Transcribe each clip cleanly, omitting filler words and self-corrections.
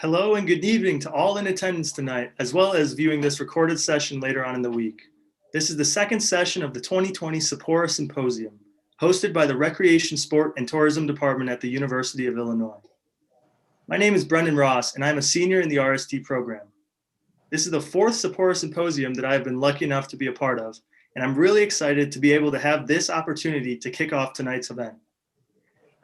Hello and good evening to all in attendance tonight, as well as viewing this recorded session later on in the week. This is the second session of the 2020 Sephora Symposium, hosted by the Recreation, Sport, and Tourism Department at the University of Illinois. My name is Brendan Ross, and I'm a senior in the RST program. This is the fourth Sephora Symposium that I have been lucky enough to be a part of, and I'm really excited to be able to have this opportunity to kick off tonight's event.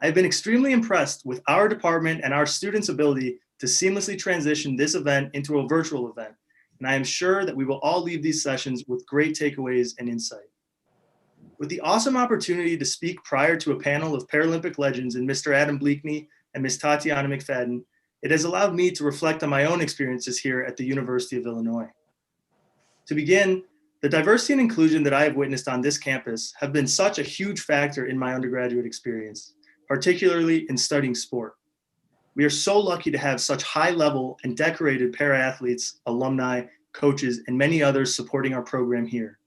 I've been extremely impressed with our department and our students' ability to seamlessly transition this event into a virtual event, and I am sure that we will all leave these sessions with great takeaways and insight. With the awesome opportunity to speak prior to a panel of Paralympic legends in Mr. Adam Bleakney and Ms. Tatiana McFadden, it has allowed me to reflect on my own experiences here at the University of Illinois. To begin, the diversity and inclusion that I have witnessed on this campus have been such a huge factor in my undergraduate experience, particularly in studying sport. We are so lucky to have such high-level and decorated para-athletes, alumni, coaches, and many others supporting our program here.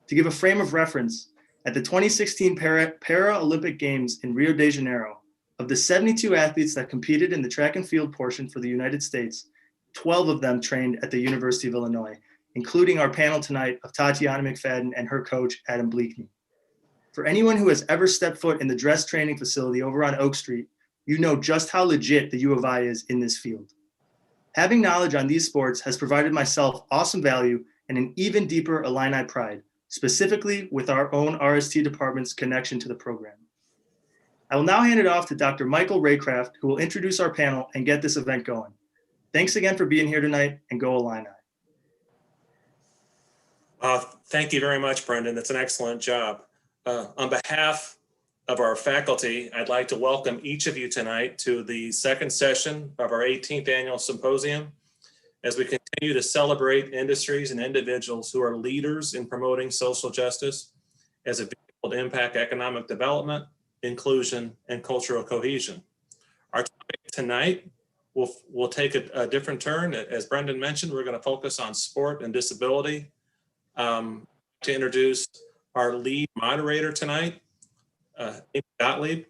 To give a frame of reference, at the 2016 Paralympic Games in Rio de Janeiro, of the 72 athletes that competed in the track and field portion for the United States, 12 of them trained at the University of Illinois, including our panel tonight of Tatiana McFadden and her coach, Adam Bleakney. For anyone who has ever stepped foot in the dress training facility over on Oak Street, you know just how legit the U of I is in this field. Having knowledge on these sports has provided myself awesome value and an even deeper Illini pride, specifically with our own RST department's connection to the program. I will now hand it off to Dr. Michael Raycraft, who will introduce our panel and get this event going. Thanks again for being here tonight, and go Illini. Thank you very much, Brendan. That's an excellent job. On behalf of our faculty, I'd like to welcome each of you tonight to the second session of our 18th annual symposium as we continue to celebrate industries and individuals who are leaders in promoting social justice as a vehicle to impact economic development, inclusion, and cultural cohesion. Our topic tonight will take a different turn. As Brendan mentioned, we're going to focus on sport and disability. To introduce our lead moderator tonight, Amy Gottlieb.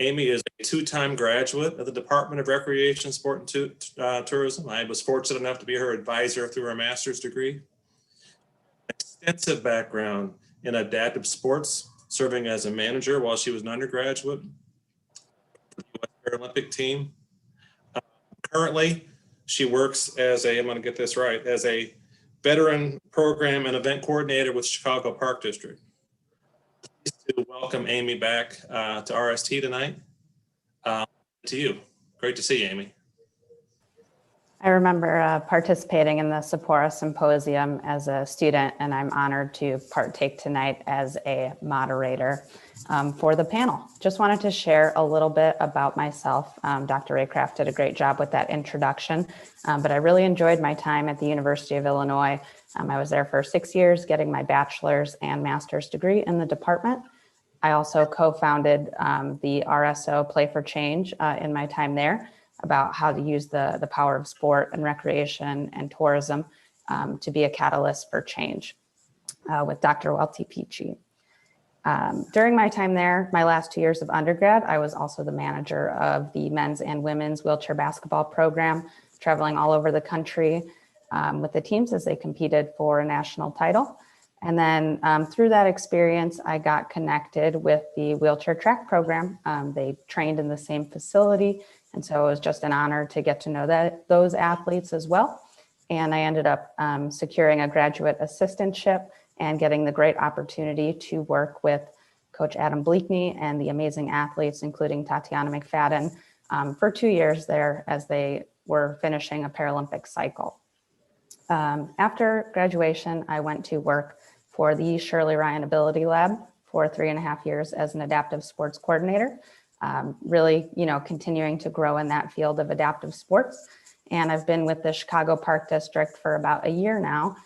Amy is a two-time graduate of the Department of Recreation, Sport, and Tourism. I was fortunate enough to be her advisor through her master's degree. Extensive background in adaptive sports, serving as a manager while she was an undergraduate for the U.S. Paralympic team. Currently, she works as a, I'm going to get this right, as a veteran program and event coordinator with Chicago Park District. To welcome Amy back to RST tonight. To you. Great to see you, Amy. I remember participating in the Sephora Symposium as a student, and I'm honored to partake tonight as a moderator for the panel. Just wanted to share a little bit about myself. Dr. Raycraft did a great job with that introduction, but I really enjoyed my time at the University of Illinois. I was there for 6 years, getting my bachelor's and master's degree in the department. I also co-founded the RSO Play for Change in my time there, about how to use the power of sport and recreation and tourism to be a catalyst for change with Dr. Welty Peachy. During my time there, my last 2 years of undergrad, I was also the manager of the men's and women's wheelchair basketball program, traveling all over the country with the teams as they competed for a national title. And then through that experience, I got connected with the wheelchair track program. They trained in the same facility. And so it was just an honor to get to know those athletes as well. And I ended up securing a graduate assistantship and getting the great opportunity to work with Coach Adam Bleakney and the amazing athletes, including Tatiana McFadden, for 2 years there as they were finishing a Paralympic cycle. After graduation, I went to work for the Shirley Ryan Ability Lab for 3.5 years as an adaptive sports coordinator. Really, continuing to grow in that field of adaptive sports. And I've been with the Chicago Park District for about a year now,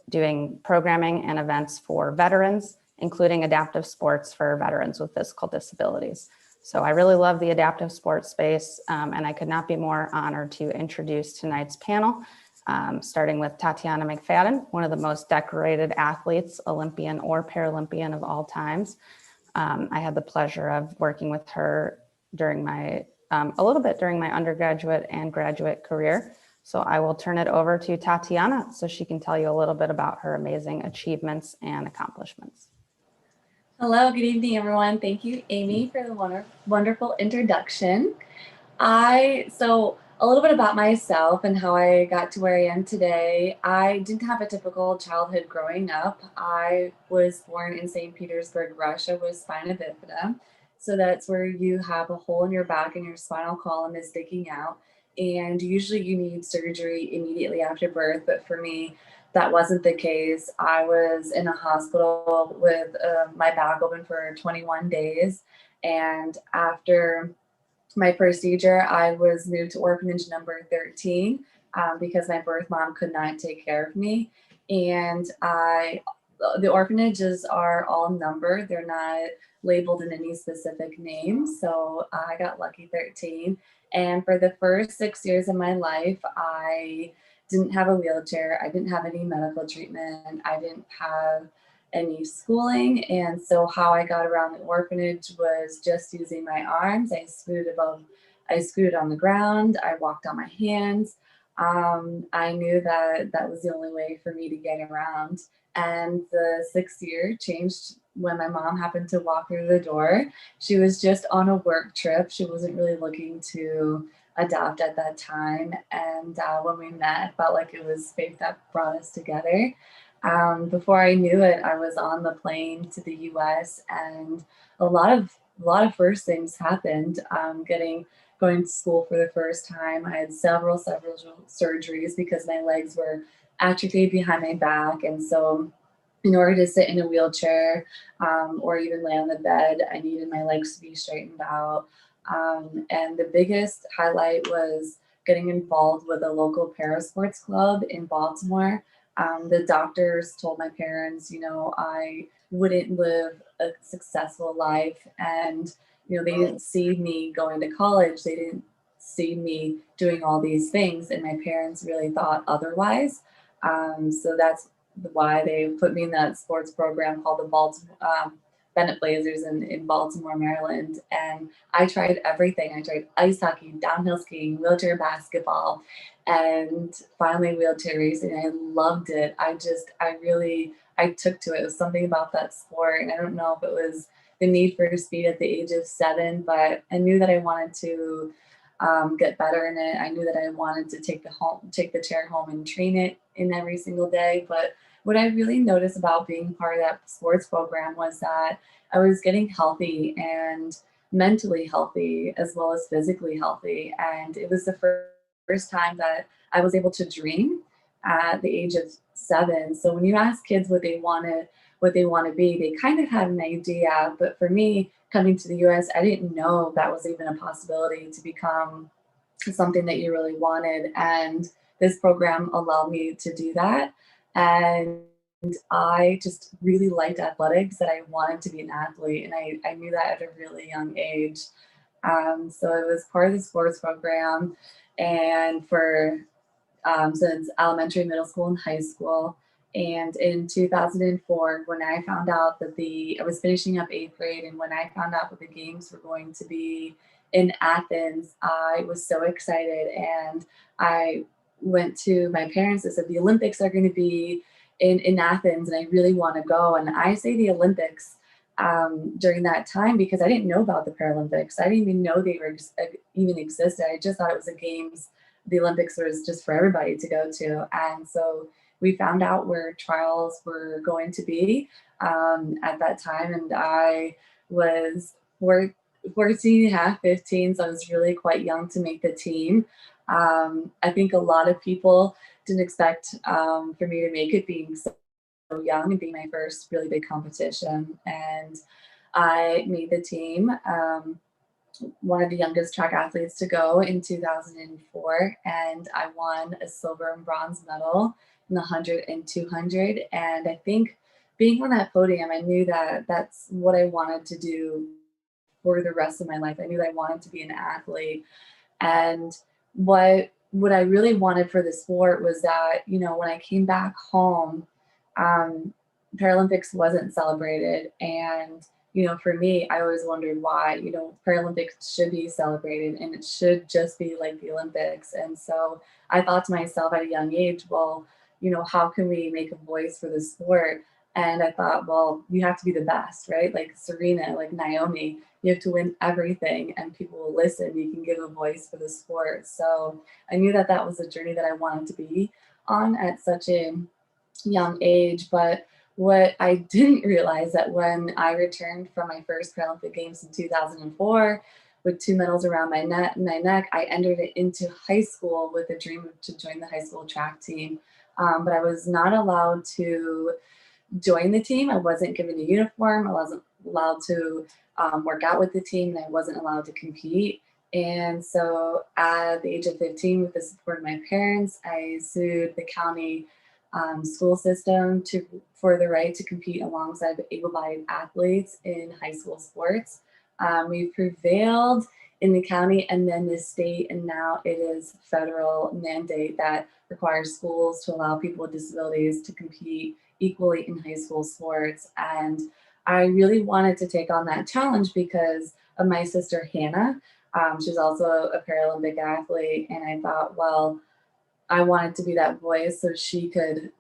doing programming and events for veterans, including adaptive sports for veterans with physical disabilities. So I really love the adaptive sports space, and I could not be more honored to introduce tonight's panel, starting with Tatiana McFadden, one of the most decorated athletes, Olympian or Paralympian of all times. I had the pleasure of working with her during my a little bit during my undergraduate and graduate career. So I will turn it over to Tatiana so she can tell you a little bit about her amazing achievements and accomplishments. Hello, good evening, everyone. Thank you, Amy, for the wonderful introduction. So a little bit about myself and how I got to where I am today. I didn't have a typical childhood growing up. I was born in St. Petersburg, Russia, with spina bifida. So that's where you have a hole in your back and your spinal column is sticking out. And usually you need surgery immediately after birth. But for me, that wasn't the case. I was in a hospital with my back open for 21 days. And after my procedure, I was moved to orphanage number 13 because my birth mom could not take care of me. And the orphanages are all numbered. They're not labeled in any specific name. So I got lucky 13. And for the first 6 years of my life, I didn't have a wheelchair. I didn't have any medical treatment. I didn't have any schooling. And so how I got around the orphanage was just using my arms. I scooted on the ground. I walked on my hands. I knew that that was the only way for me to get around. And the 6th year changed when my mom happened to walk through the door. She was just on a work trip. She wasn't really looking to adopt at that time. And when we met, it felt like it was fate that brought us together. Before I knew it, I was on the plane to the U.S. and a lot of first things happened. Going to school for the first time, I had several surgeries because my legs were atrophied behind my back, and so in order to sit in a wheelchair or even lay on the bed, I needed my legs to be straightened out. And the biggest highlight was getting involved with a local parasports club in Baltimore. The doctors told my parents, I wouldn't live a successful life. And, they didn't see me going to college. They didn't see me doing all these things. And my parents really thought otherwise. So that's why they put me in that sports program called the Baltimore Bennett Blazers in Baltimore, Maryland. And I tried everything. I tried ice hockey, downhill skiing, wheelchair basketball, and finally wheelchair racing. I loved it. I took to it. It was something about that sport. And I don't know if it was the need for speed at the age of 7, but I knew that I wanted to get better in it. I knew that I wanted to take the chair home and train it in every single day. But what I really noticed about being part of that sports program was that I was getting healthy and mentally healthy as well as physically healthy. And it was the first time that I was able to dream at the age of 7. So when you ask kids what they want to be, they kind of had an idea. But for me, coming to the US, I didn't know that was even a possibility to become something that you really wanted. And this program allowed me to do that. And I just really liked athletics, that I wanted to be an athlete. And I knew that at a really young age. So it was part of the sports program. And since elementary, middle school, and high school. And in 2004, when I found out that I was finishing up 8th grade, and when I found out that the games were going to be in Athens, I was so excited. And I went to my parents. I said, the Olympics are going to be in Athens, and I really want to go. And I say the Olympics during that time because I didn't know about the Paralympics. I didn't even know they were even existed. I just thought it was a games. The Olympics was just for everybody to go to. And so we found out where trials were going to be at that time. And I was 14 and a half, 15. So I was really quite young to make the team. I think a lot of people didn't expect for me to make it, being so young and being my first really big competition. And I made the team. One of the youngest track athletes to go in 2004, and I won a silver and bronze medal in the 100 and 200. And I think being on that podium, I knew that that's what I wanted to do for the rest of my life. I knew that I wanted to be an athlete. And what I really wanted for the sport was that, when I came back home, Paralympics wasn't celebrated. And for me, I always wondered why, Paralympics should be celebrated and it should just be like the Olympics. And so I thought to myself at a young age, well, how can we make a voice for the sport? And I thought, well, you have to be the best, right? Like Serena, like Naomi, you have to win everything and people will listen. You can give a voice for the sport. So I knew that that was a journey that I wanted to be on at such a young age. But what I didn't realize that when I returned from my first Paralympic Games in 2004, with 2 medals around my neck, I entered it into high school with a dream to join the high school track team. But I was not allowed to join the team. I wasn't given a uniform. I wasn't allowed to work out with the team, and I wasn't allowed to compete. And so at the age of 15, with the support of my parents, I sued the county school system for the right to compete alongside able-bodied athletes in high school sports. We prevailed in the county and then the state, and now it is federal mandate that requires schools to allow people with disabilities to compete equally in high school sports. And I really wanted to take on that challenge because of my sister Hannah. She's also a Paralympic athlete, and I thought, well, I wanted to be that voice so she could,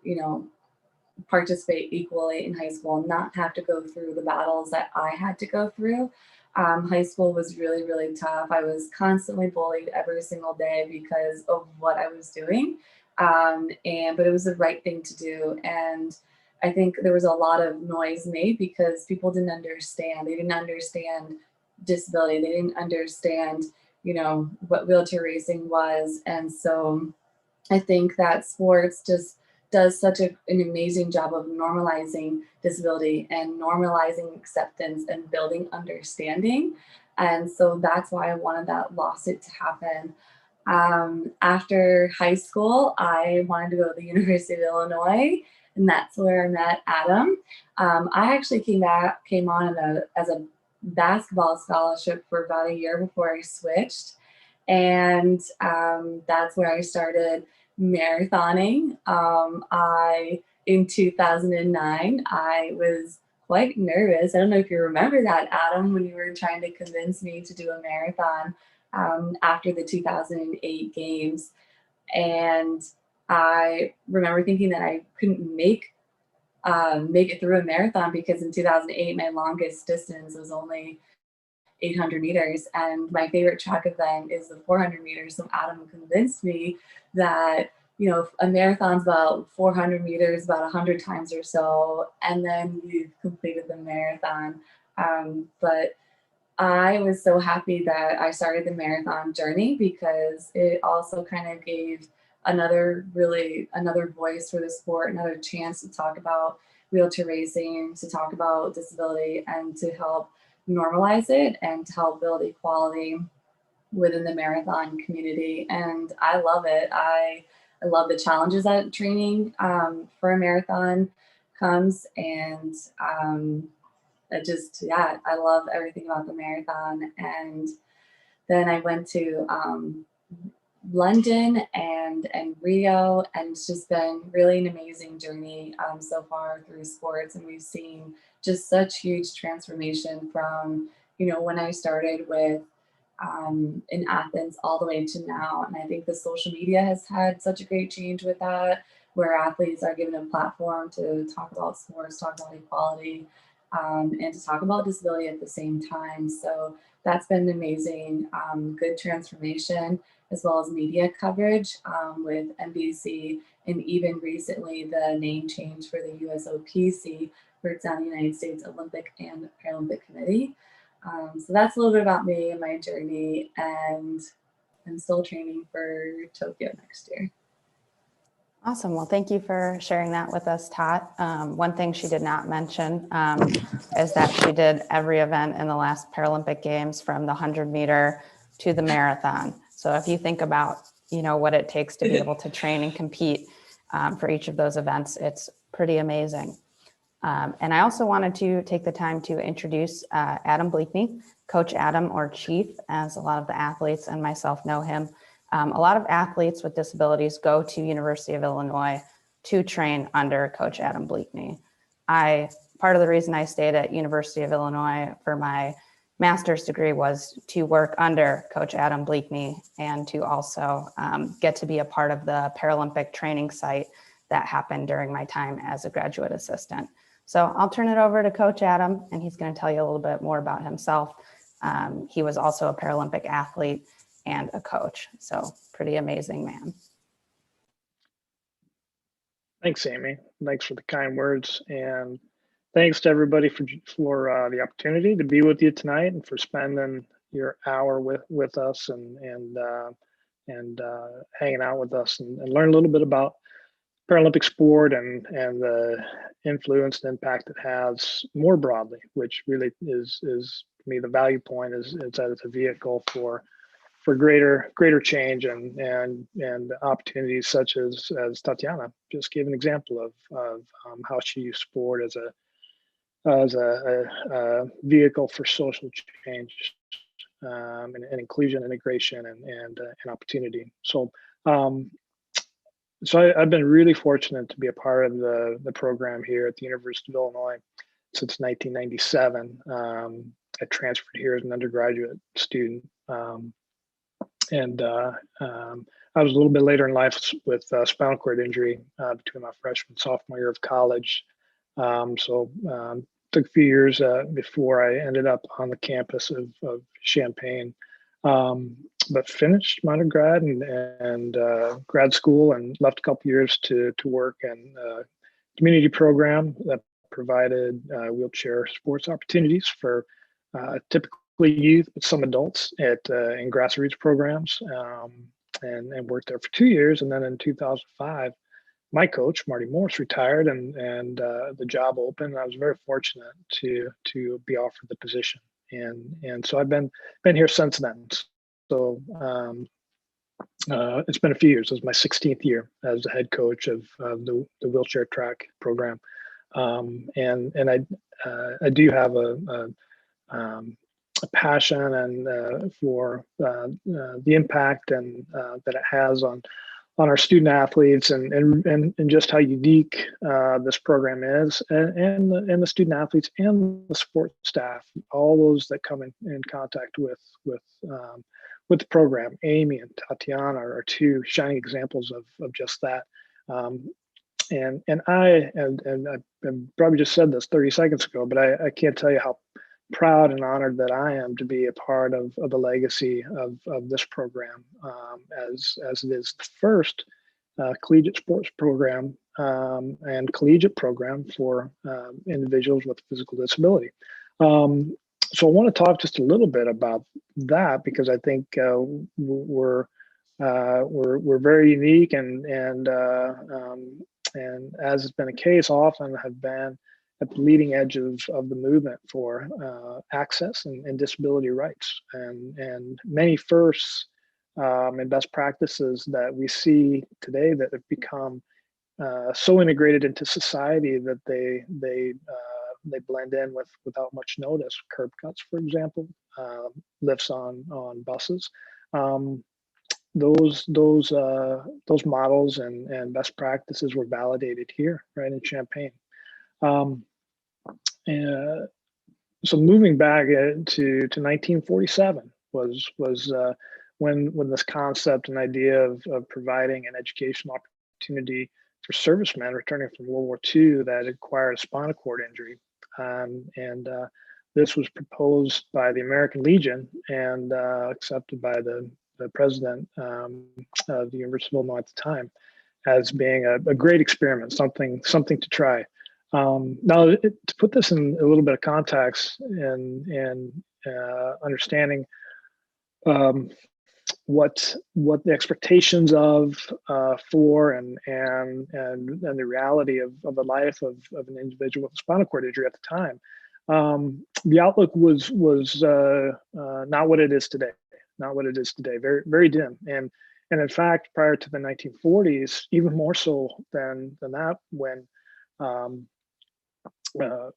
participate equally in high school and not have to go through the battles that I had to go through. High school was really, really tough. I was constantly bullied every single day because of what I was doing. But it was the right thing to do. And I think there was a lot of noise made because people didn't understand. They didn't understand disability. They didn't understand, what wheelchair racing was. And so I think that sports just does such an amazing job of normalizing disability and normalizing acceptance and building understanding. And so that's why I wanted that lawsuit to happen. After high school, I wanted to go to the University of Illinois, and that's where I met Adam. I actually came on as a basketball scholarship for about a year before I switched. And that's where I started marathoning. In 2009, I was quite nervous. I don't know if you remember that, Adam, when you were trying to convince me to do a marathon after the 2008 games. And I remember thinking that I couldn't make it through a marathon because in 2008, my longest distance was only 800 meters. And my favorite track event is the 400 meters. So Adam convinced me that, a marathon's about 400 meters, about 100 times or so. And then we've completed the marathon. But I was so happy that I started the marathon journey because it also kind of gave another voice for the sport, another chance to talk about wheelchair racing, to talk about disability, and to help normalize it and to help build equality within the marathon community. And I love it. I love the challenges that training for a marathon comes. And I love everything about the marathon. And then I went to London and Rio, and it's just been really an amazing journey so far through sports. And we've seen just such huge transformation from, when I started with in Athens all the way to now. And I think the social media has had such a great change with that, where athletes are given a platform to talk about sports, talk about equality, and to talk about disability at the same time. So that's been an amazing, good transformation, as well as media coverage with NBC, and even recently the name change for the USOPC, where it's now the United States Olympic and Paralympic Committee. So that's a little bit about me and my journey, and I'm still training for Tokyo next year. Awesome. Well, thank you for sharing that with us, Tot. One thing she did not mention is that she did every event in the last Paralympic Games, from the 100-meter to the marathon. So if you think about, what it takes to be able to train and compete for each of those events, it's pretty amazing. And I also wanted to take the time to introduce Adam Bleakney, Coach Adam, or Chief, as a lot of the athletes and myself know him. A lot of athletes with disabilities go to University of Illinois to train under Coach Adam Bleakney. I part of the reason I stayed at University of Illinois for my master's degree was to work under Coach Adam Bleakney and to also get to be a part of the Paralympic training site that happened during my time as a graduate assistant. So I'll turn it over to Coach Adam, and he's going to tell you a little bit more about himself. He was also a Paralympic athlete and a coach, so pretty amazing man. Thanks, Amy. Thanks for the kind words, and thanks to everybody for the opportunity to be with you tonight and for spending your hour with us and hanging out with us and learn a little bit about Paralympic sport and the influence and impact it has more broadly, which really is to me the value point is that it's a vehicle for greater change and opportunities such as Tatiana just gave an example of how she used sport as a vehicle for social change and inclusion, integration, and opportunity. So I've been really fortunate to be a part of the program here at the University of Illinois since 1997. I transferred here as an undergraduate student. I was a little bit later in life with spinal cord injury between my freshman and sophomore year of college. Took a few years before I ended up on the campus of Champaign. But finished my undergrad and grad school and left a couple years to work in a community program that provided wheelchair sports opportunities for typically youth, but some adults in grassroots programs, and worked there for 2 years. And then in 2005, my coach, Marty Morse, retired and the job opened. I was very fortunate to be offered the position. And so I've been here since then. So it's been a few years. This is my 16th year as the head coach of the wheelchair track program. And I do have a passion and for the impact and that it has on our student athletes and just how unique this program is and the student athletes and the support staff, all those that come in contact with the program. Amy and Tatiana are two shining examples of just that. And I probably just said this 30 seconds ago, but I can't tell you how proud and honored that I am to be a part of the legacy of this program, as it is the first collegiate sports program and collegiate program for individuals with physical disability. So I want to talk just a little bit about that because I think we're very unique and as has been the case, often have been at the leading edge of the movement for access and disability rights and many firsts and best practices that we see today that have become so integrated into society that they blend in without much notice. Curb cuts, for example, lifts on buses. Those models and best practices were validated here, right in Champaign. So moving back to 1947 was when this concept and idea of providing an educational opportunity for servicemen returning from World War II that acquired a spinal cord injury. This was proposed by the American Legion and accepted by the president of the University of Illinois at the time as being a great experiment, something to try. Now, to put this in a little bit of context and understanding what the expectations of for and the reality of the life of an individual with a spinal cord injury at the time, the outlook was not what it is today. Not what it is today. Very, very dim. And in fact, prior to the 1940s, even more so than that, when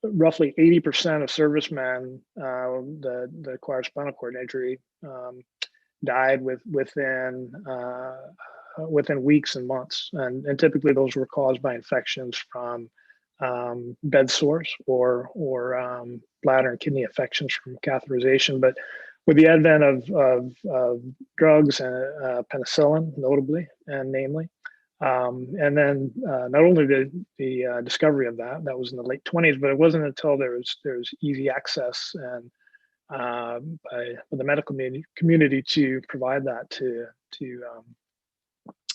roughly 80% of servicemen that acquired spinal cord injury died within weeks and months, and typically those were caused by infections from bed sores or bladder and kidney infections from catheterization. But with the advent of drugs and penicillin, notably and namely, and then not only the discovery of that was in the late 20s, but it wasn't until there was easy access and by the medical community to provide that to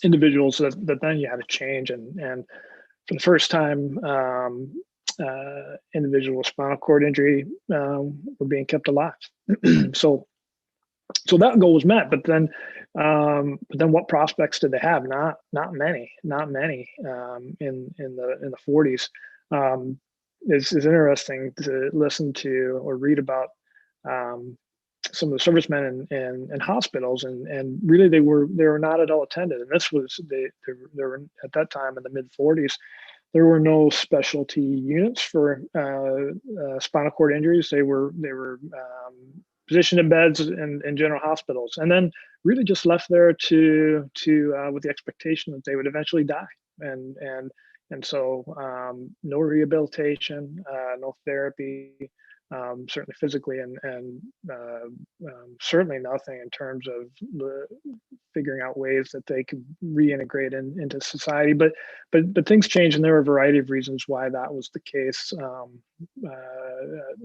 individuals that then you had to change and for the first time individuals with spinal cord injury were being kept alive. so that goal was met, but then what prospects did they have? Not many in the 40s. It's interesting to listen to or read about some of the servicemen in hospitals, and really they were not adult attended, and this was they were at that time in the mid 40s. There were no specialty units for spinal cord injuries. They were positioned in beds in general hospitals, and then really just left there to with the expectation that they would eventually die, and so no rehabilitation, no therapy. Certainly physically, and certainly nothing in terms of figuring out ways that they could reintegrate into society. But things changed, and there were a variety of reasons why that was the case.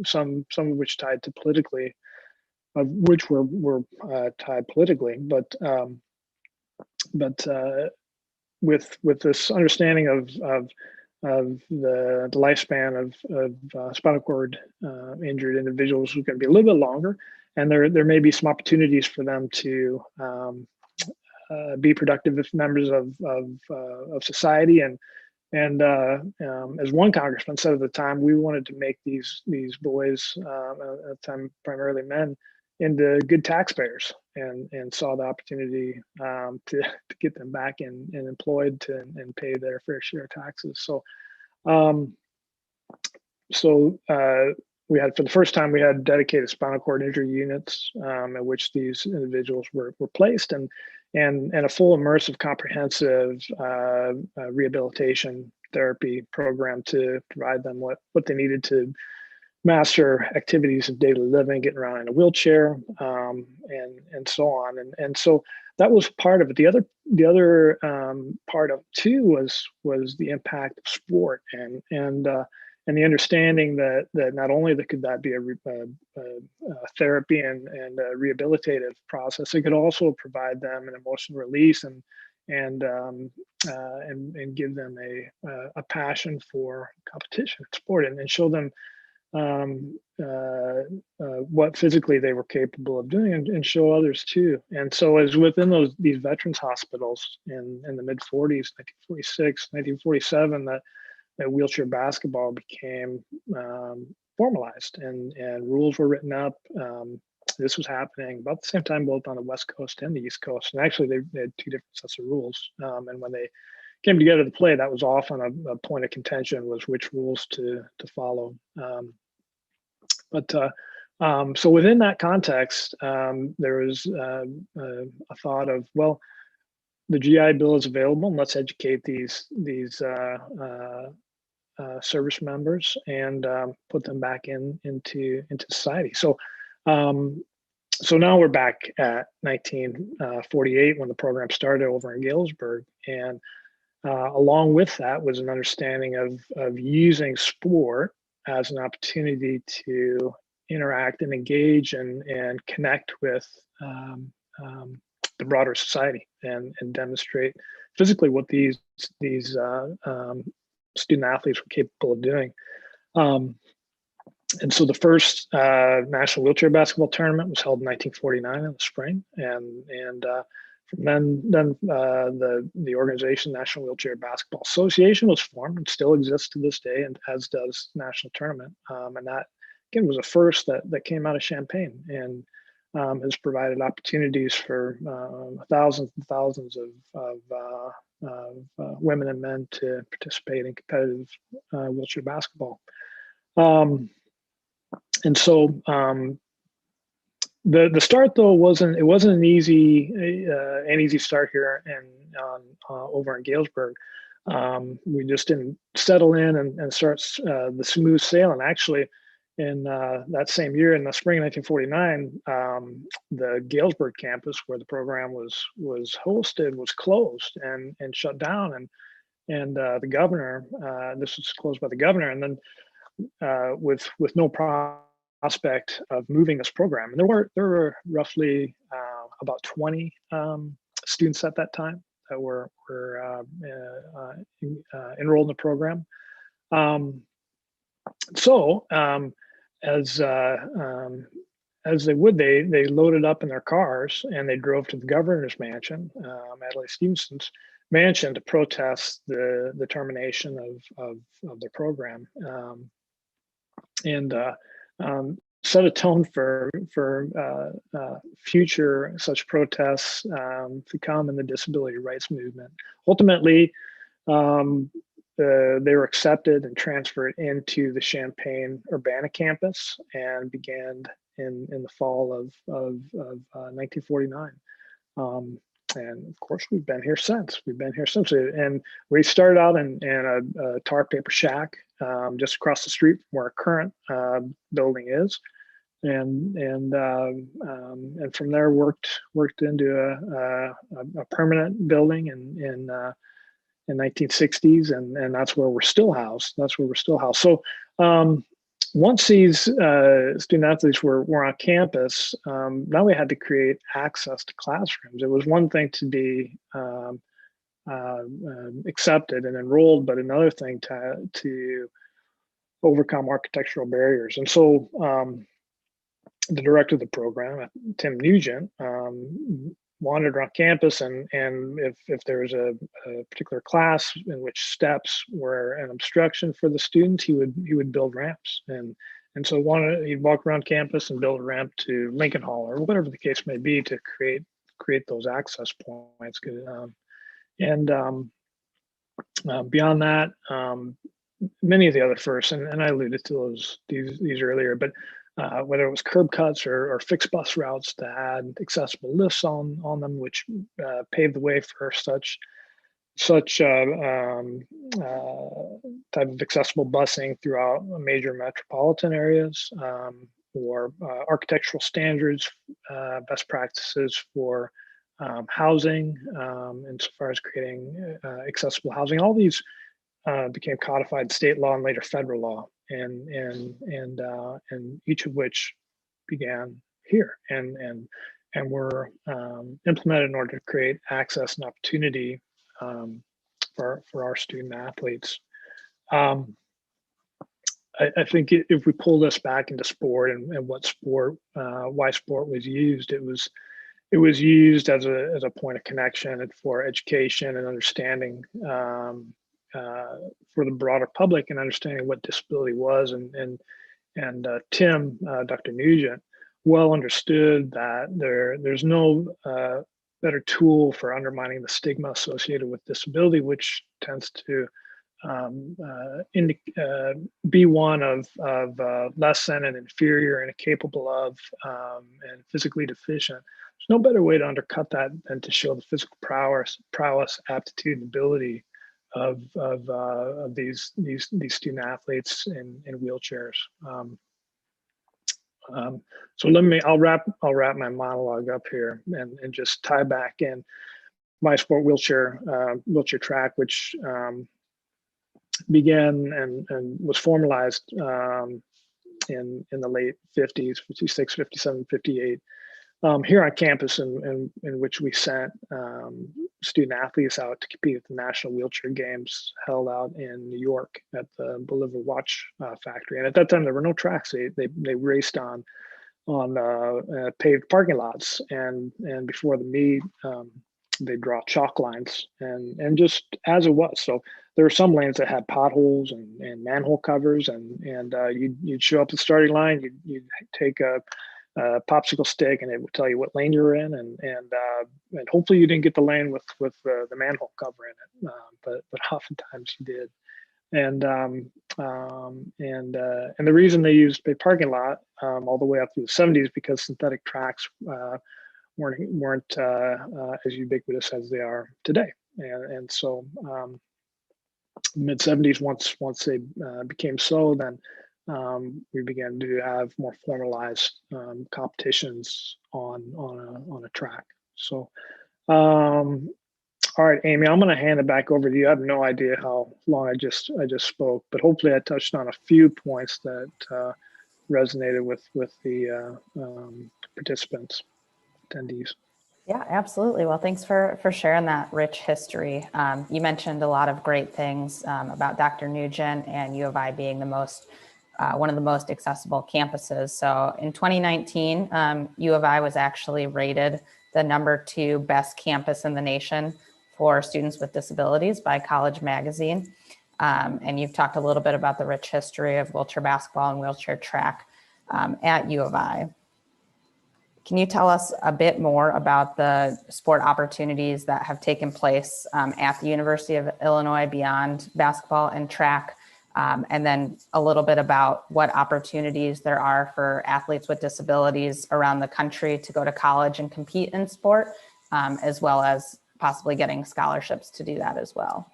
Some of which tied to politically, which were tied politically, but with this understanding of the lifespan of spinal cord injured individuals is going to be a little bit longer, and there may be some opportunities for them to be productive members of society. And as one congressman said at the time, we wanted to make these boys, at the time primarily men, into good taxpayers, and saw the opportunity to get them back and employed and pay their fair share of taxes. So we had, for the first time, we had dedicated spinal cord injury units in which these individuals were placed, and a full immersive comprehensive rehabilitation therapy program to provide them what they needed to master activities of daily living, getting around in a wheelchair, and so on. And so that was part of it. The other part of it too was the impact of sport and the understanding that not only could that be a therapy and a rehabilitative process, it could also provide them an emotional release and give them a passion for competition sport, and show them what physically they were capable of doing, and show others too. And so as within these veterans hospitals in the mid 40s, 1946, 1947, that wheelchair basketball became formalized, and rules were written up. This was happening about the same time, both on the West Coast and the East Coast. And actually they had two different sets of rules. And when they came together to play, that was often a point of contention, was which rules to follow. So within that context, there was a thought of, well, the GI Bill is available, and let's educate these service members and put them back into society. So now we're back at 1948 when the program started over in Galesburg, and along with that was an understanding of using sport as an opportunity to interact and engage and connect with the broader society and demonstrate physically what these student athletes were capable of doing. And so the first National Wheelchair Basketball Tournament was held in 1949 in the spring, and from then the organization National Wheelchair Basketball Association was formed and still exists to this day, and as does National Tournament. And that again was a first that came out of Champaign, and has provided opportunities for thousands and thousands of women and men to participate in competitive wheelchair basketball. And so the start though wasn't an easy start here over in Galesburg. We just didn't settle in and start the smooth sailing. Actually, in that same year, in the spring of 1949, the Galesburg campus, where the program was hosted, was closed and shut down. And the governor, this was closed by the governor, and then with no prospect of moving this program. And there were roughly about 20 students at that time that were enrolled in the program. As they would, they loaded up in their cars and they drove to the governor's mansion, Adlai Stevenson's mansion, to protest the termination of the program, and set a tone for future such protests to come in the disability rights movement. Ultimately, they were accepted and transferred into the Champaign-Urbana campus and began in the fall of 1949. And of course, we've been here since. And we started out in a tar paper shack just across the street from where our current building is, and from there worked into a permanent building in 1960s, and that's where we're still housed. So once these student athletes were on campus, now we had to create access to classrooms. It was one thing to be accepted and enrolled, but another thing to overcome architectural barriers. And so the director of the program, Tim Nugent, wandered around campus, and if there was a particular class in which steps were an obstruction for the students, he would build ramps, and so he'd walk around campus and build a ramp to Lincoln Hall or whatever the case may be to create those access points. Beyond that, many of the other firsts, and I alluded to these earlier, but whether it was curb cuts or fixed bus routes that had accessible lifts on them, which paved the way for such type of accessible busing throughout major metropolitan areas, or architectural standards, best practices for housing, insofar as creating accessible housing. All these became codified state law and later federal law, and each of which began here and were implemented in order to create access and opportunity for our student athletes. I think if we pull this back into sport and why sport was used, it was used as a point of connection and for education and understanding for the broader public, and understanding what disability was. And Tim, Dr. Nugent, well understood that there's no better tool for undermining the stigma associated with disability, which tends to be one of less than and inferior and incapable of and physically deficient. There's no better way to undercut that than to show the physical prowess, aptitude, and ability of these student athletes in wheelchairs. So I'll wrap my monologue up here and just tie back in my sport wheelchair track, which began and was formalized in the late 50s, 56, 57, 58. Here on campus, in which we sent student athletes out to compete at the National Wheelchair Games held out in New York at the Bolivar Watch Factory. And at that time, there were no tracks. They raced on paved parking lots, and before the meet, they draw chalk lines, and just as it was. So there were some lanes that had potholes and manhole covers, and you'd show up at the starting line, you'd take a popsicle stick, and it would tell you what lane you were in, and hopefully you didn't get the lane with the manhole cover in it, but oftentimes you did. And the reason they used a parking lot all the way up through the 70s, because synthetic tracks weren't as ubiquitous as they are today, and so mid 70s. Once they became so, then we began to have more formalized competitions on a track. So, all right, Amy, I'm going to hand it back over to you. I have no idea how long I just spoke, but hopefully I touched on a few points that resonated with the participants, attendees. Yeah, absolutely. Well, thanks for sharing that rich history. You mentioned a lot of great things about Dr. Nugent and U of I being one of the most accessible campuses. So in 2019, U of I was actually rated the #2 best campus in the nation for students with disabilities by College Magazine. And you've talked a little bit about the rich history of wheelchair basketball and wheelchair track at U of I. Can you tell us a bit more about the sport opportunities that have taken place at the University of Illinois beyond basketball and track? And then a little bit about what opportunities there are for athletes with disabilities around the country to go to college and compete in sport, as well as possibly getting scholarships to do that as well.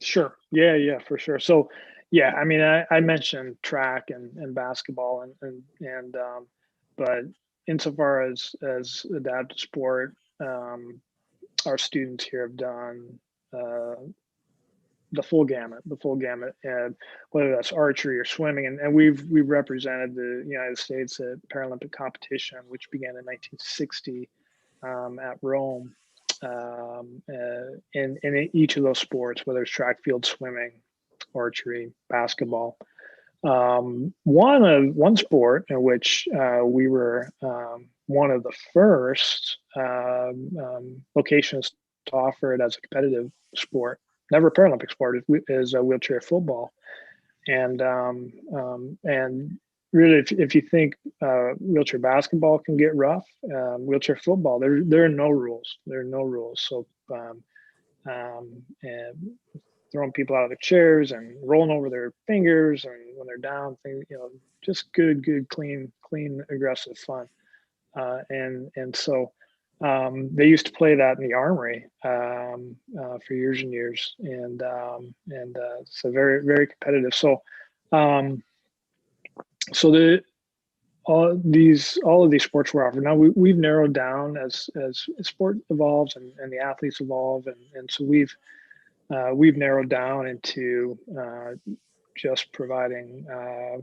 Sure. Yeah, for sure. So, yeah, I mean, I mentioned track and basketball but insofar as adaptive sport, our students here have done the full gamut, and whether that's archery or swimming, and we've represented the United States at Paralympic competition, which began in 1960 at Rome. In each of those sports, whether it's track, field, swimming, archery, basketball. One sport in which we were one of the first locations to offer it as a competitive sport, never a Paralympic sport, is wheelchair football. And really, if you think wheelchair basketball can get rough, wheelchair football, there are no rules. There are no rules. So and throwing people out of their chairs and rolling over their fingers, and when they're down, just good, clean, aggressive fun. And so they used to play that in the Armory for years and years, and so very, very competitive. So all of these sports were offered. Now we've narrowed down as sport evolves and the athletes evolve, and so we've narrowed down into just providing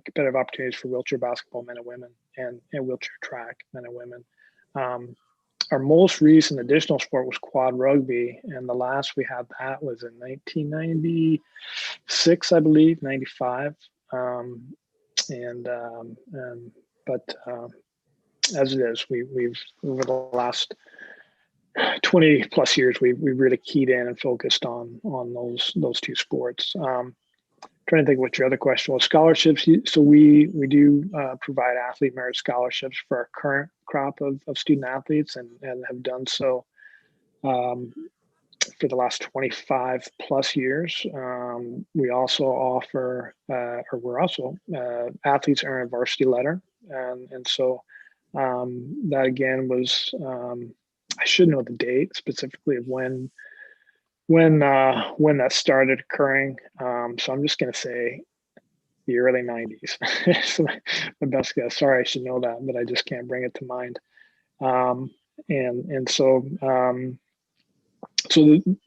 competitive opportunities for wheelchair basketball men and women, and wheelchair track men and women. Our most recent additional sport was quad rugby, and the last we had that was in 1996, I believe, 95. But as it is, we've over the last 20 plus years, we've really keyed in and focused on those two sports. Trying to think what your other question was. Scholarships. So we do provide athlete merit scholarships for our current crop of student athletes, and have done so for the last 25 plus years. We also offer, athletes earn a varsity letter, and so that again was. I should know the date specifically of when that started occurring. So I'm just going to say the early 90s. So my best guess. Sorry, I should know that, but I just can't bring it to mind. So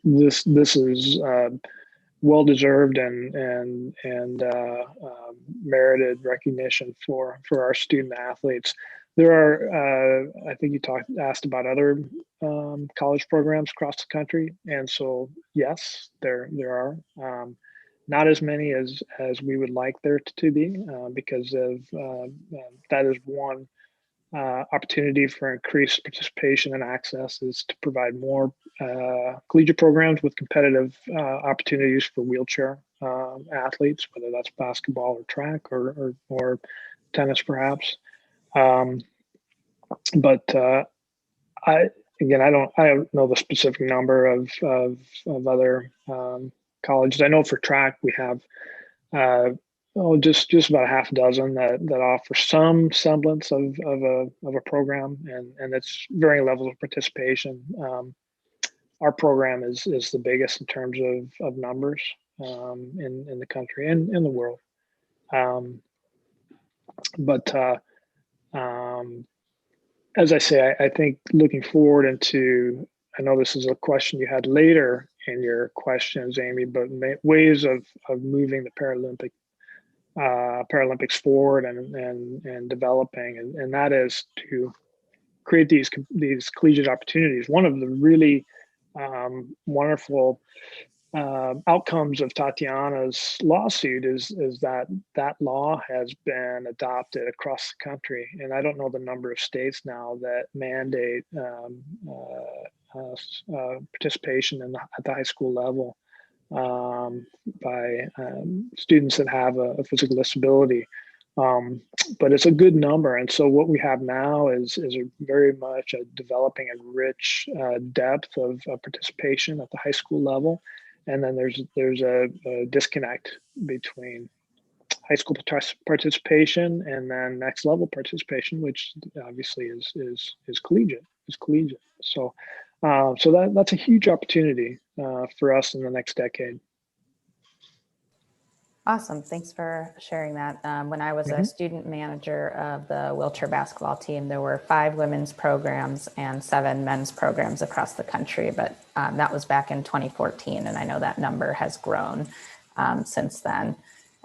this is well deserved and merited recognition for our student athletes. There are, I think you asked about other college programs across the country, and so yes, there are not as many as we would like there to be, because of that is one opportunity for increased participation and access, is to provide more collegiate programs with competitive opportunities for wheelchair athletes, whether that's basketball or track or tennis perhaps. But I don't know the specific number of other colleges. I know for track we have just about a half a dozen that offer some semblance of a program, and it's varying levels of participation. Our program is the biggest in terms of numbers, in the country and in the world. Um, but as I say, I think looking forward into, I know this is a question you had later in your questions, Amy, but ways of moving the Paralympics forward and developing, and that is to create these collegiate opportunities. One of the really wonderful outcomes of Tatiana's lawsuit is that law has been adopted across the country, and I don't know the number of states now that mandate participation at the high school level by students that have a physical disability. But it's a good number, and so what we have now is a very much a developing and rich depth of participation at the high school level. And then there's a disconnect between high school participation and then next level participation, which obviously is collegiate. So that's a huge opportunity for us in the next decade. Awesome. Thanks for sharing that. When I was a student manager of the wheelchair basketball team, there were 5 women's programs and 7 men's programs across the country, but that was back in 2014, and I know that number has grown since then.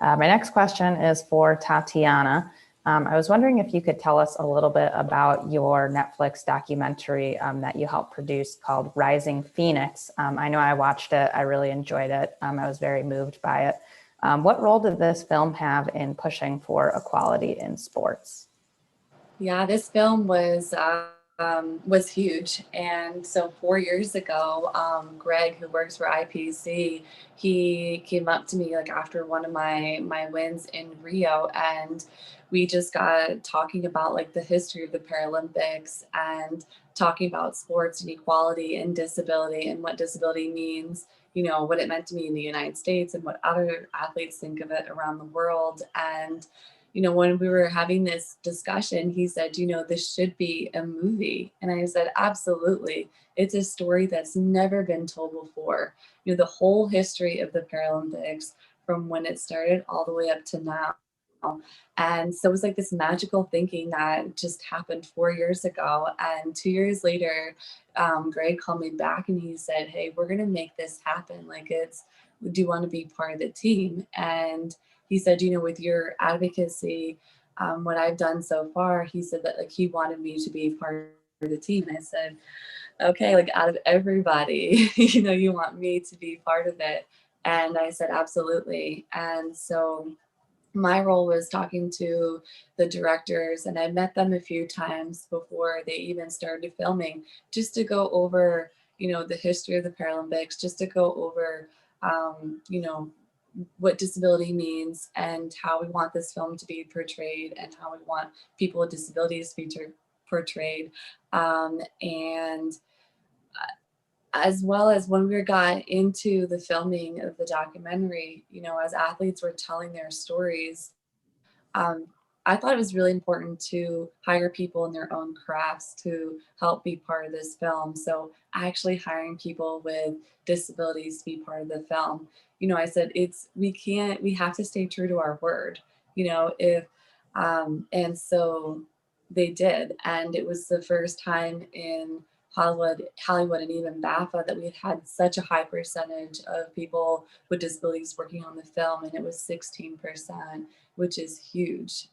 My next question is for Tatiana. I was wondering if you could tell us a little bit about your Netflix documentary that you helped produce called Rising Phoenix. I know I watched it. I really enjoyed it. I was very moved by it. What role did this film have in pushing for equality in sports? Yeah, this film was huge. And so 4 years ago, Greg, who works for IPC, he came up to me like after one of my wins in Rio, and we just got talking about like the history of the Paralympics and talking about sports and equality and disability and what disability means, you know, what it meant to me in the United States and what other athletes think of it around the world. And you know, when we were having this discussion, he said, you know, this should be a movie. And I said, absolutely. It's a story that's never been told before. You know, the whole history of the Paralympics from when it started all the way up to now. And so it was like this magical thinking that just happened 4 years ago. And 2 years later, Greg called me back and he said, hey, we're going to make this happen. Like do you want to be part of the team? And he said, you know, with your advocacy, what I've done so far, he said that like he wanted me to be part of the team. And I said, okay, like out of everybody, you know, you want me to be part of it. And I said, absolutely. And so my role was talking to the directors, and I met them a few times before they even started filming, just to go over, you know, the history of the Paralympics, just to go over, you know, what disability means and how we want this film to be portrayed and how we want people with disabilities to be portrayed. And as well as when we got into the filming of the documentary, you know, as athletes were telling their stories, I thought it was really important to hire people in their own crafts to help be part of this film. So actually hiring people with disabilities to be part of the film. You know, I said, we have to stay true to our word, you know, and so they did. And it was the first time in Hollywood, and even BAFTA that we had such a high percentage of people with disabilities working on the film, and it was 16%, which is huge.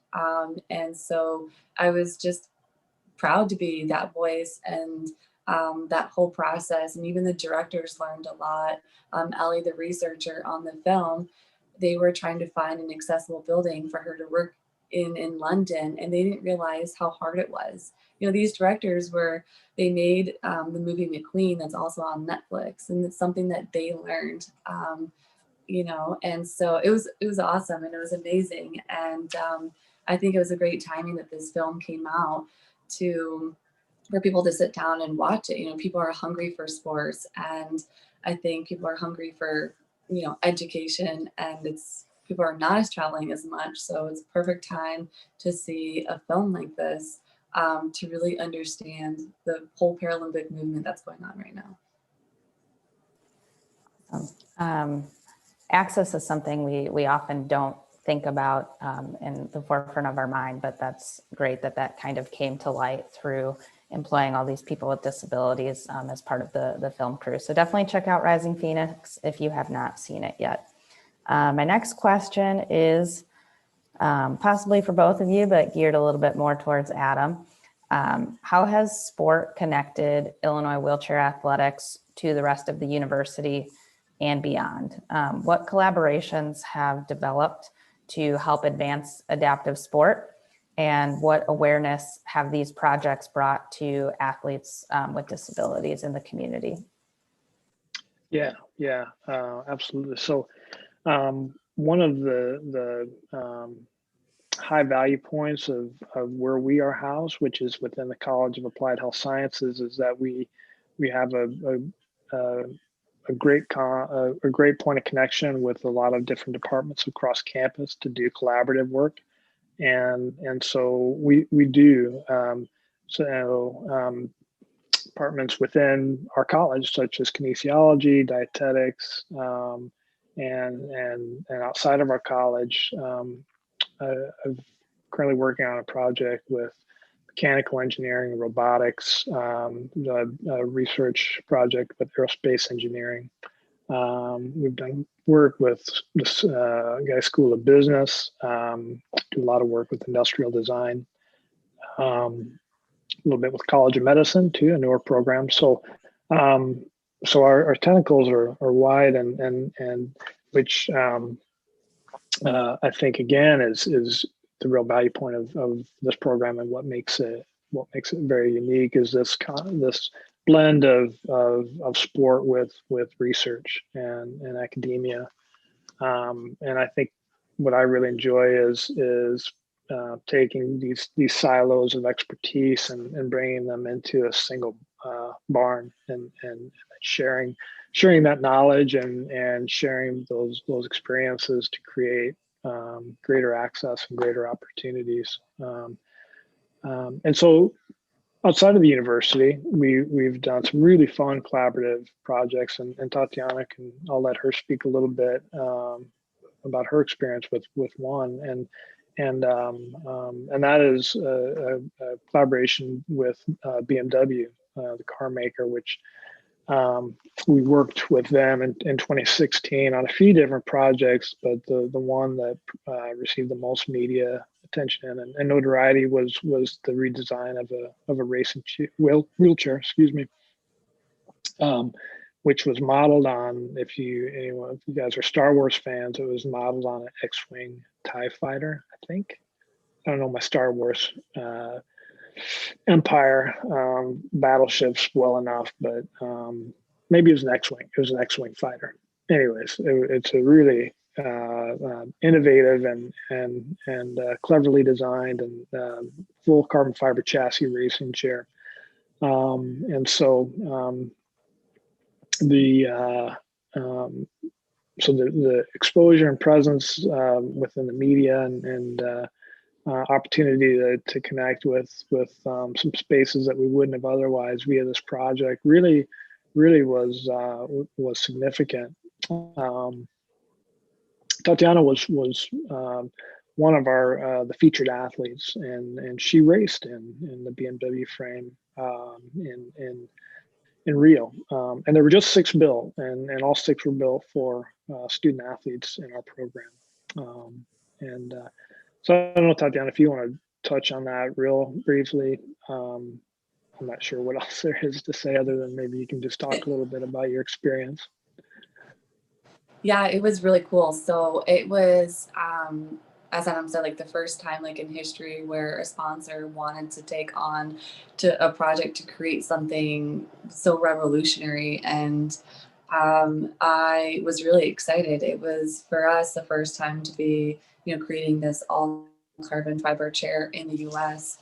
And so I was just proud to be that voice and that whole process. And even the directors learned a lot. Ellie, the researcher on the film, they were trying to find an accessible building for her to work in London, and they didn't realize how hard it was. You know, these directors they made the movie McQueen that's also on Netflix, and it's something that they learned. You know, and so it was awesome and it was amazing. And I think it was a great timing that this film came out for people to sit down and watch it. You know, people are hungry for sports, and I think people are hungry for, you know, education, and people are not as traveling as much. So it's a perfect time to see a film like this to really understand the whole Paralympic movement that's going on right now. access is something we often don't think about in the forefront of our mind, but that's great that that kind of came to light through employing all these people with disabilities as part of the film crew. So definitely check out Rising Phoenix if you have not seen it yet. My next question is possibly for both of you, but geared a little bit more towards Adam. How has sport connected Illinois Wheelchair Athletics to the rest of the university and beyond? What collaborations have developed to help advance adaptive sport? And what awareness have these projects brought to athletes with disabilities in the community? Yeah, absolutely. So one of the high value points of where we are housed, which is within the College of Applied Health Sciences, is that we have a great point of connection with a lot of different departments across campus to do collaborative work, and so we do departments within our college, such as kinesiology, dietetics, and outside of our college. I'm currently working on a project with mechanical engineering and robotics, a research project with aerospace engineering. We've done work with this Guy School of Business, do a lot of work with industrial design, a little bit with College of Medicine too, a newer program. So our tentacles are wide, and which I think again is the real value point of this program, and what makes it very unique is this blend of sport with research and academia, and I think what I really enjoy is taking these silos of expertise and bringing them into a single barn, and sharing that knowledge and sharing those experiences to create greater access and greater opportunities. And so outside of the university, we've done some really fun collaborative projects, and Tatiana I'll let her speak a little bit about her experience with one, and that is a collaboration with BMW, the car maker, which we worked with them in 2016 on a few different projects, but the one that received the most media attention and notoriety was the redesign of a racing wheelchair, which was modeled on, if you guys are Star Wars fans, it was modeled on an X-wing TIE fighter, I think. I don't know my Star Wars Empire battleships well enough, but maybe it was an X-wing. It was an X-wing fighter. Anyways, it's a really innovative and cleverly designed and full carbon fiber chassis racing chair. And so the exposure and presence within the media and opportunity to connect with some spaces that we wouldn't have otherwise via this project really was significant. Tatiana was one of the featured athletes, and she raced in the BMW frame in Rio, and there were just 6 built, and all 6 were built for student athletes in our program. So I don't know, Tatiana, if you want to touch on that real briefly. I'm not sure what else there is to say other than maybe you can just talk a little bit about your experience. Yeah, it was really cool. So it was, as Adam said, like the first time like in history where a sponsor wanted to take on a project to create something so revolutionary. And I was really excited. It was for us the first time to be, creating this all carbon fiber chair in the US.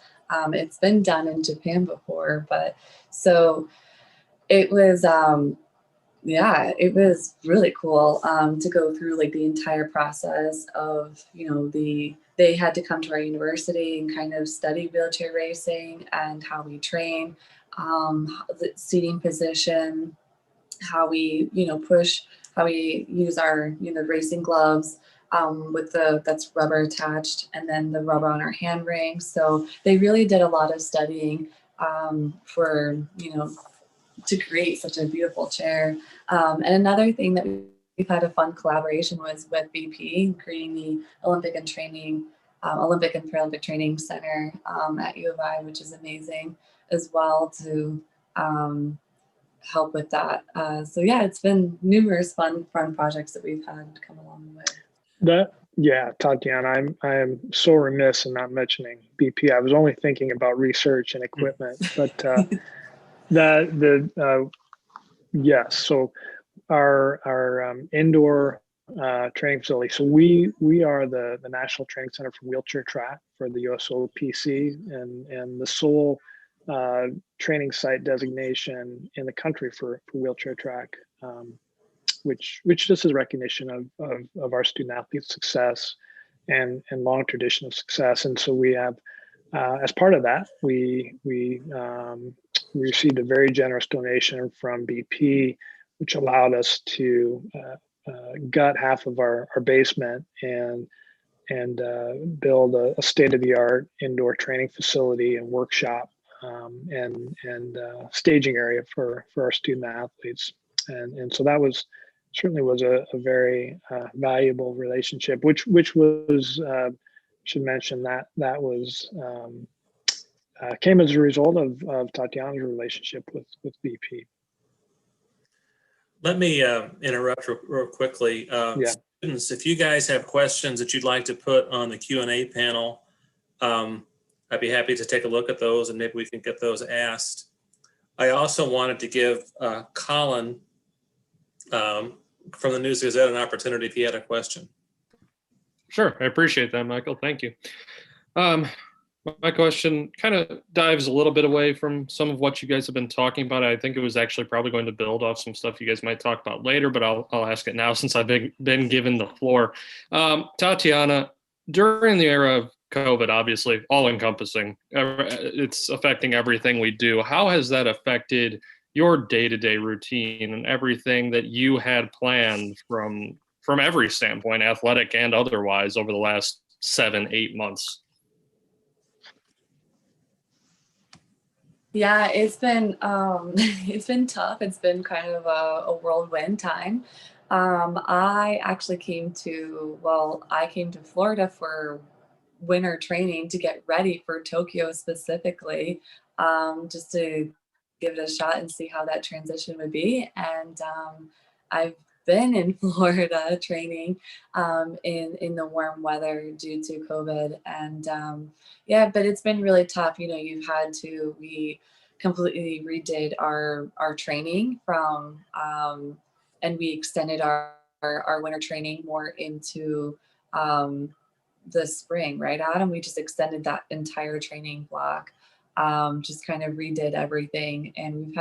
It's been done in Japan before, but so it was, it was really cool to go through like the entire process of, they had to come to our university and kind of study wheelchair racing and how we train, the seating position, how we, push how we use our, racing gloves with that's rubber attached, and then the rubber on our hand rings. So they really did a lot of studying for, to create such a beautiful chair. And another thing that we've had a fun collaboration was with BP, creating the Olympic and Paralympic Training Center at U of I, which is amazing as well to help with that. So yeah, it's been numerous fun projects that we've had come along the way. Yeah, Tatiana, I'm so remiss in not mentioning BP. I was only thinking about research and equipment, but yes. So our indoor training facility. So we are the National Training Center for Wheelchair Track for the USOPC, and the sole training site designation in the country for wheelchair track, which just is recognition of our student athletes' success and long tradition of success. And so we have, as part of that, we received a very generous donation from BP, which allowed us to gut half of our basement and build a state-of-the-art indoor training facility and workshop and staging area for our student athletes. And so that certainly was a very valuable relationship, which was should mention that was came as a result of Tatiana's relationship with BP. Let me interrupt real quickly. Yeah. Students, if you guys have questions that you'd like to put on the Q&A panel, I'd be happy to take a look at those and maybe we can get those asked. I also wanted to give Colin from the News Gazette an opportunity if he had a question. Sure, I appreciate that, Michael. Thank you. My question kind of dives a little bit away from some of what you guys have been talking about. I think it was actually probably going to build off some stuff you guys might talk about later, but I'll ask it now since I've been given the floor. Tatiana, during the era of COVID, obviously all encompassing, it's affecting everything we do. How has that affected your day-to-day routine and everything that you had planned from every standpoint, athletic and otherwise, over the last 7-8 months? Yeah, it's been it's been tough. It's been kind of a whirlwind time. I actually came to Florida for winter training to get ready for Tokyo specifically, just to give it a shot and see how that transition would be. And I've been in Florida training in the warm weather due to COVID. And yeah, but it's been really tough. We completely redid our training from, and we extended our winter training more into the spring, right, Adam? We just extended that entire training block, just kind of redid everything. And I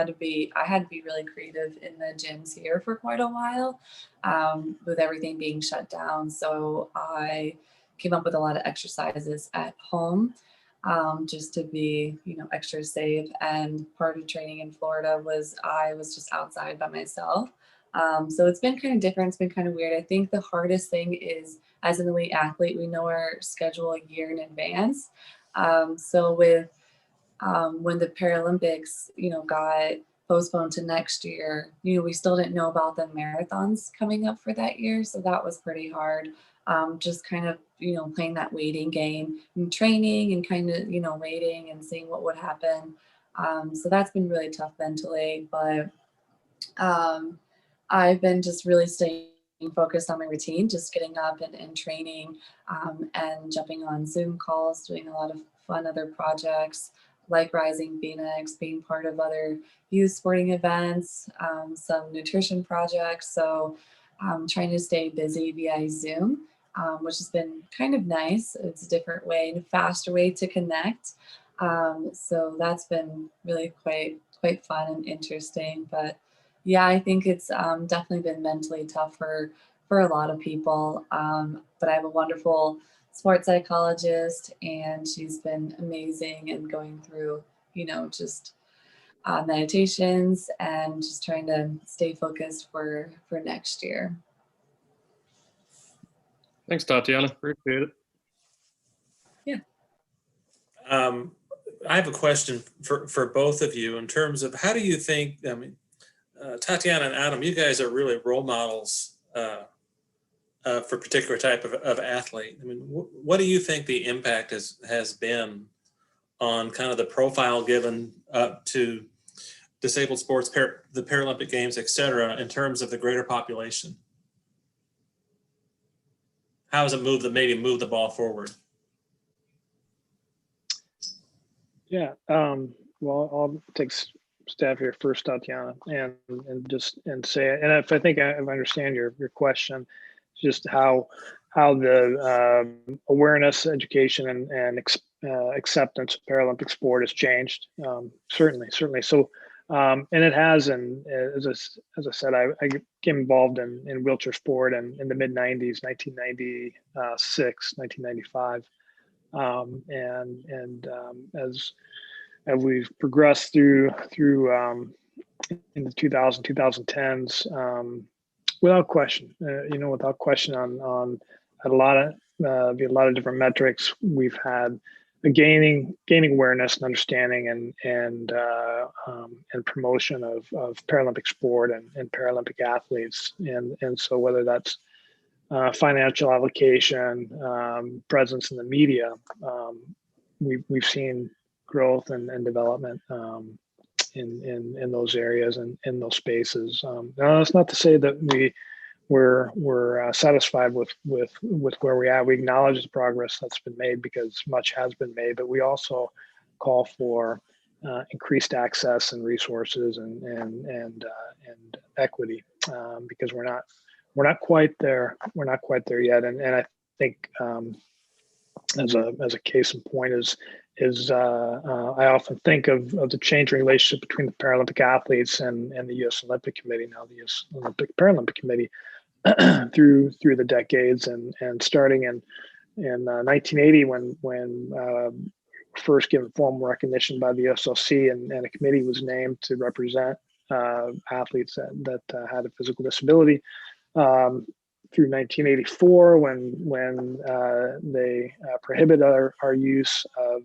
had to be really creative in the gyms here for quite a while, with everything being shut down. So I came up with a lot of exercises at home, just to be, extra safe. And part of training in Florida was I was just outside by myself. So it's been kind of different. It's been kind of weird. I think the hardest thing is, as an elite athlete, we know our schedule a year in advance. So with when the Paralympics, got postponed to next year, we still didn't know about the marathons coming up for that year. So that was pretty hard. Just kind of, playing that waiting game and training and kind of, waiting and seeing what would happen. So that's been really tough mentally, but I've been just really staying focused on my routine, just getting up and training, and jumping on Zoom calls, doing a lot of fun other projects like Rising Phoenix, being part of other youth sporting events, some nutrition projects. So I'm trying to stay busy via Zoom, which has been kind of nice. It's a different way and a faster way to connect. So that's been really quite fun and interesting. But yeah, I think it's definitely been mentally tough for a lot of people. But I have a wonderful sports psychologist, and she's been amazing and going through, just meditations, and just trying to stay focused for next year. Thanks, Tatiana. Appreciate it. I have a question for both of you in terms of how do you think, I mean, Tatiana and Adam, you guys are really role models for a particular type of athlete. I mean, what do you think the impact has been on kind of the profile given to disabled sports, the Paralympic Games, et cetera, in terms of the greater population? How has it maybe moved the ball forward? Yeah. Well, I'll take stab here first, Tatiana, and say, and if I think I understand your question, just how the awareness, education, and acceptance of Paralympic sport has changed. Certainly. So, and it has. And as I said, I became involved in wheelchair sport in the mid '90s, 1996, 1995. As we've progressed through in the 2010s, without question, without question on a lot of different metrics, we've had a gaining awareness and understanding and promotion of Paralympic sport and Paralympic athletes, and so whether that's financial allocation, presence in the media, we've seen growth and development in those areas and in those spaces. Now, that's not to say that we're satisfied with where we are. We acknowledge the progress that's been made because much has been made, but we also call for increased access and resources and equity because we're not quite there. We're not quite there yet. And I think as a case in point is I often think of the changing relationship between the Paralympic athletes and the U.S. Olympic Committee, now the U.S. Olympic Paralympic Committee, through the decades and starting in 1980 when first given formal recognition by the USLC and a committee was named to represent athletes that had a physical disability. Through 1984, when they prohibited our use of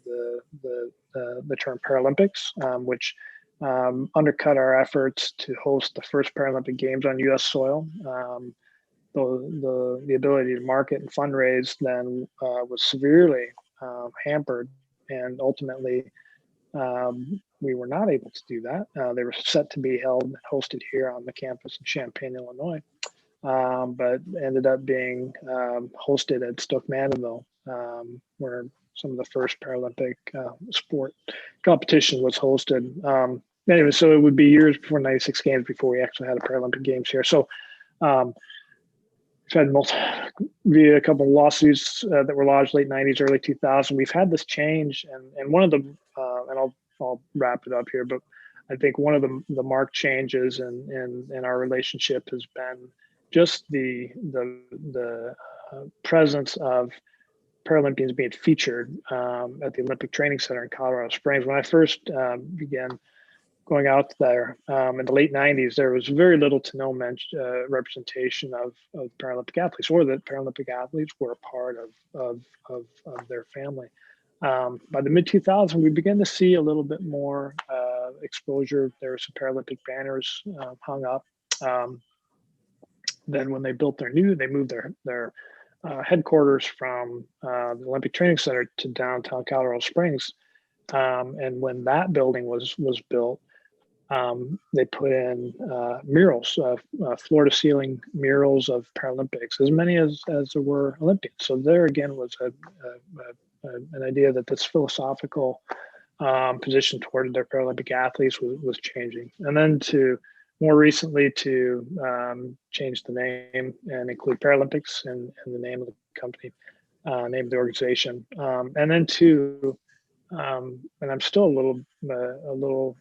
the term Paralympics, which undercut our efforts to host the first Paralympic Games on U.S. soil. The ability to market and fundraise then was severely hampered, and ultimately we were not able to do that. They were set to be hosted here on the campus in Champaign, Illinois. But ended up being hosted at Stoke Mandeville, where some of the first Paralympic sport competition was hosted. Anyway, so it would be years before '96 Games before we actually had a Paralympic Games here. So we've had via a couple of lawsuits that were lodged late '90s, early 2000. We've had this change, and one of them, and I'll wrap it up here, but I think one of the marked changes in our relationship has been just the presence of Paralympians being featured at the Olympic Training Center in Colorado Springs. When I first began going out there in the late '90s, there was very little to no representation of Paralympic athletes, or that Paralympic athletes were a part of their family. By the mid 2000s, we began to see a little bit more exposure. There were some Paralympic banners hung up. Then when they moved their headquarters from the Olympic Training Center to downtown Colorado Springs. And when that building was built, they put in murals, floor to ceiling murals of Paralympics, as many as there were Olympians. So there again was an idea that this philosophical position toward their Paralympic athletes was changing. And then more recently to change the name and include Paralympics in the name of the company, name of the organization. And then and I'm still a little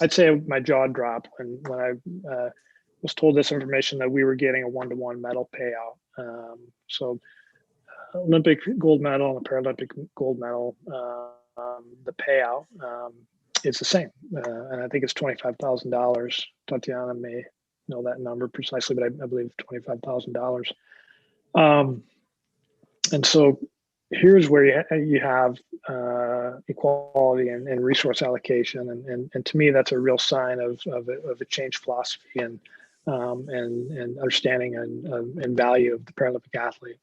I'd say my jaw dropped when I was told this information that we were getting a 1-to-1 medal payout. So Olympic gold medal and a Paralympic gold medal, the payout it's the same, and I think it's $25,000. Tatiana may know that number precisely, but I believe $25,000. And so here's where you have equality and resource allocation, and to me that's a real sign of a changed philosophy and understanding and value of the Paralympic athlete.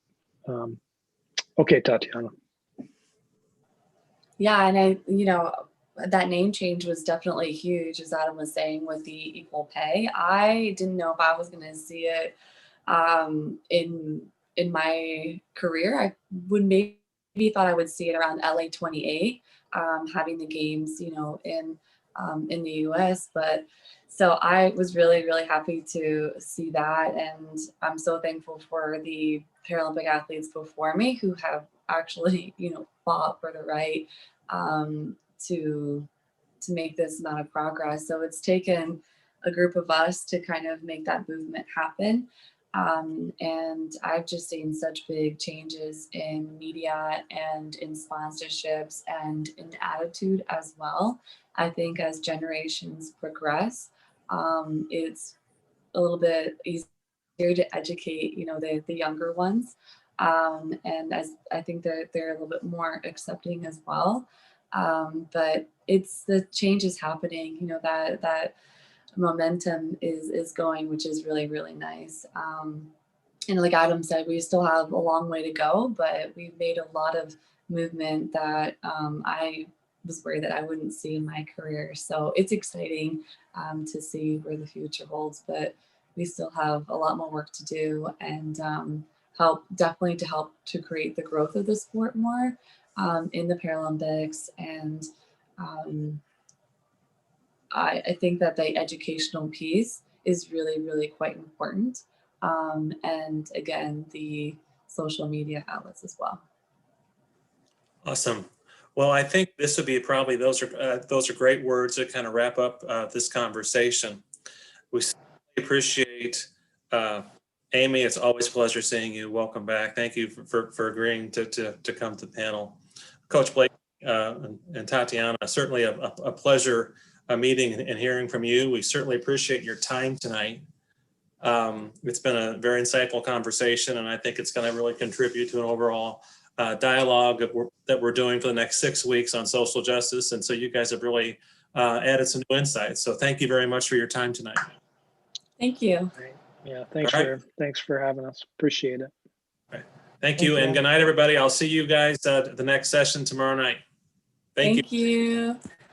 Okay, Tatiana. Yeah, and that name change was definitely huge, as Adam was saying, with the equal pay. I didn't know if I was going to see it in my career. I would maybe thought I would see it around LA 28, having the games, in the US. But so I was really, really happy to see that, and I'm so thankful for the Paralympic athletes before me who have actually, fought for the right to make this amount of progress. So it's taken a group of us to kind of make that movement happen. And I've just seen such big changes in media and in sponsorships and in attitude as well. I think as generations progress, it's a little bit easier to educate, the younger ones. And as I think they're a little bit more accepting as well. But it's the change is happening, that momentum is going, which is really, really nice. And like Adam said, we still have a long way to go, but we've made a lot of movement that I was worried that I wouldn't see in my career. So it's exciting to see where the future holds, but we still have a lot more work to do, and help to create the growth of the sport more in the Paralympics. And I think that the educational piece is really, really quite important. And again, the social media outlets as well. Awesome. Well, I think this would be probably, those are great words to kind of wrap up this conversation. We appreciate Amy. It's always a pleasure seeing you. Welcome back. Thank you for agreeing to come to the panel. Coach Blake and Tatiana, certainly a pleasure meeting and hearing from you. We certainly appreciate your time tonight. It's been a very insightful conversation, and I think it's going to really contribute to an overall dialogue that we're doing for the next 6 weeks on social justice. And so you guys have really added some new insights. So thank you very much for your time tonight. Thank you. Yeah, thanks for having us. Appreciate it. Right. Thank you, and good night, everybody. I'll see you guys at the next session tomorrow night. Thank you. Thank you.